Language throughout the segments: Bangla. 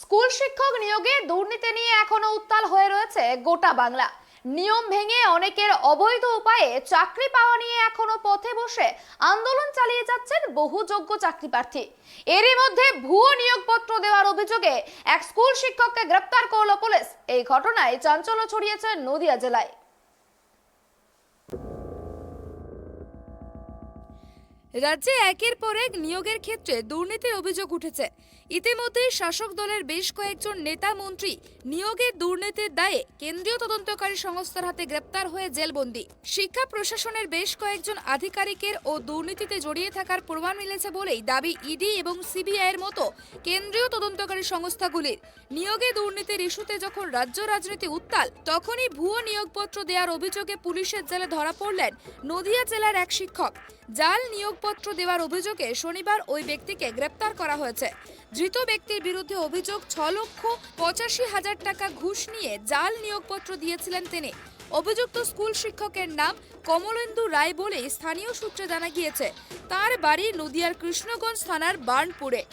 স্কুল শিক্ষক নিয়োগে দুর্নীতি নিয়ে এখনো উত্তাল হয়ে রয়েছে গোটা বাংলা। নিয়ম ভেঙে অনেকের অবৈধ উপায়ে চাকরি পাওয়া নিয়ে এখনো পথে বসে আন্দোলন চালিয়ে যাচ্ছেন বহু যোগ্য চাকরি প্রার্থী। এরই মধ্যে ভুয়ো নিয়োগপত্র দেওয়ার অভিযোগে এক স্কুল শিক্ষককে গ্রেপ্তার করল পুলিশ। এই ঘটনায় চাঞ্চল্য ছড়িয়েছে নদিয়া জেলায়। রাজ্যে একের পর এক নিয়োগের ক্ষেত্রে দুর্নীতির অভিযোগ উঠেছে। ইতিমধ্যেই শাসক দলের বেশ কয়েকজন নেতা মন্ত্রী নিয়োগের দুর্নীতির দায়ে কেন্দ্রীয় তদন্তকারী সংস্থার হাতে গ্রেপ্তার হয়ে জেলবন্দি। শিক্ষা প্রশাসনের বেশ কয়েকজন আধিকারিকের ও দুর্নীতিতে জড়িয়ে থাকার প্রমাণ মিলেছে বলেই দাবি ইডি এবং সিবিআইয়ের মতো কেন্দ্রীয় তদন্তকারী সংস্থাগুলির। নিয়োগে দুর্নীতির ইস্যুতে যখন রাজ্য রাজনীতি উত্তাল, তখনই ভুয়ো নিয়োগপত্র দেওয়ার অভিযোগে পুলিশের জালে ধরা পড়লেন নদিয়া জেলার এক শিক্ষক। জাল নিয়োগপত্র দেওয়ার অভিযোগে শনিবার ওই ব্যক্তিকে গ্রেপ্তার করা হয়েছে। ধৃত ব্যক্তির বিরুদ্ধে অভিযোগ 6,85,000 টাকা ঘুষ নিয়ে জাল নিয়োগপত্র দিয়েছিলেন তিনি। অভিযুক্ত স্কুল শিক্ষকের নাম কমলেন্দু রায় বলে স্থানীয় সূত্রে জানা গিয়েছে। তার বাড়ি নদিয়ার কৃষ্ণগঞ্জ থানার বার্নপুরে।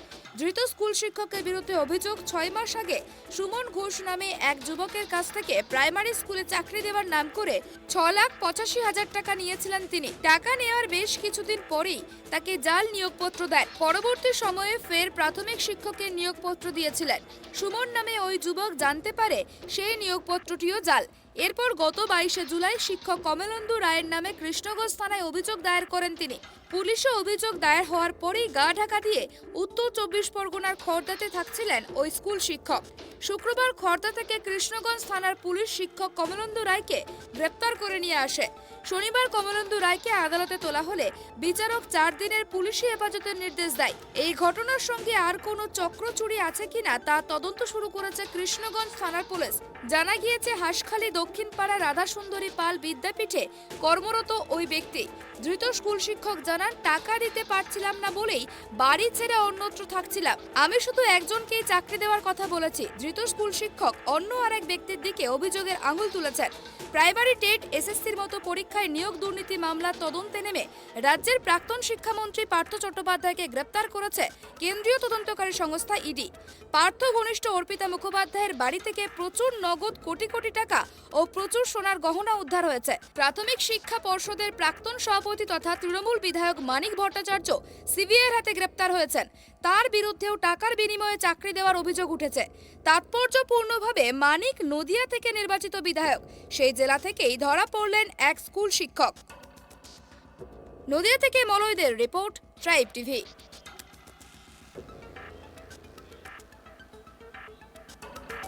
ধৃত স্কুল শিক্ষকের বিরুদ্ধে অভিযোগ 6 মাস আগে সুমন ঘোষ নামে এক যুবকের কাছ থেকে প্রাইমারি স্কুলে চাকরি দেওয়ার নাম করে 6,85,000 টাকা নিয়েছিলেন তিনি। টাকা নেওয়ার বেশ কিছুদিন পরেই তাকে জাল নিয়োগপত্র দেয়। পরবর্তী সময়ে ফের প্রাথমিক শিক্ষকের নিয়োগপত্র দিয়েছিলেন। সুমন নামে ওই যুবক জানতে পারে সেই নিয়োগপত্রটিও জাল। এরপর গত 22 জুলাই শিক্ষক কমলেন্দু রায়ের নামে কৃষ্ণগঞ্জ থানায় অভিযোগ দায়ের করেন তিনি। পুলিশে অভিযোগ দায়ের হওয়ার পরেই গা ঢাকা দিয়ে উত্তর 24 পরগনার খড়দাতে থাকছিলেন ওই স্কুল শিক্ষক। শুক্রবার খড়দা থেকে কৃষ্ণগঞ্জ থানার পুলিশ শিক্ষক কমলেন্দু রায়কে গ্রেপ্তার করে নিয়ে আসে। শনিবার কমলেন্দু রায়কে আদালতে তোলা হলে বিচারক 4 দিনের পুলিশি হেফাজতের নির্দেশ দেয়। এই ঘটনার সঙ্গে আর কোনো চক্রচুরি আছে কিনা তা তদন্ত শুরু করেছে কৃষ্ণগঞ্জ থানার পুলিশ। জানা গিয়েছে, হাঁসখালী দক্ষিণপাড়া রাধা সুন্দরী পাল বিদ্যাপীঠে কর্মরত ওই ব্যক্তি। ধৃত স্কুল শিক্ষক জানান, টাকা দিতে পারছিলাম না বলেই বাড়ি ছেড়ে অন্যত্র থাকছিলাম। আমি শুধু একজনকেই চাকরি দেওয়ার কথা বলেছি। ধৃত স্কুল শিক্ষক অন্য আরেক ব্যক্তির দিকে অভিযোগের আঙুল তুলেছেন। প্রাইমারি টেট, এসএসসির মতো পরীক্ষায় নিয়োগ দুর্নীতি মামলার তদন্তে নেমে রাজ্যের প্রাক্তন শিক্ষামন্ত্রী পার্থ চট্টোপাধ্যায়কে গ্রেপ্তার করেছে কেন্দ্রীয় তদন্তকারী সংস্থা ইডি। পার্থ ঘনিষ্ঠ অর্পিতা মুখোপাধ্যায়ের বাড়ি থেকে প্রচুর নগদ কোটি কোটি টাকা ও প্রচুর সোনার গহনা উদ্ধার হয়েছে। প্রাথমিক শিক্ষা পর্ষদের প্রাক্তন সভাপতি তথা তৃণমূল বিধায়ক মানিক ভট্টাচার্য সিবিআইয়ের হাতে গ্রেপ্তার হয়েছেন। তার বিরুদ্ধেও টাকার বিনিময়ে চাকরি দেওয়ার অভিযোগ উঠেছে। তাৎপর্যপূর্ণভাবে মানিক নদিয়া থেকে নির্বাচিত বিধায়ক। সেই জেলা থেকেই ধরা পড়লেন এক স্কুল শিক্ষক। নদিয়া থেকে মলয়দের রিপোর্ট, ট্রাইব টিভি।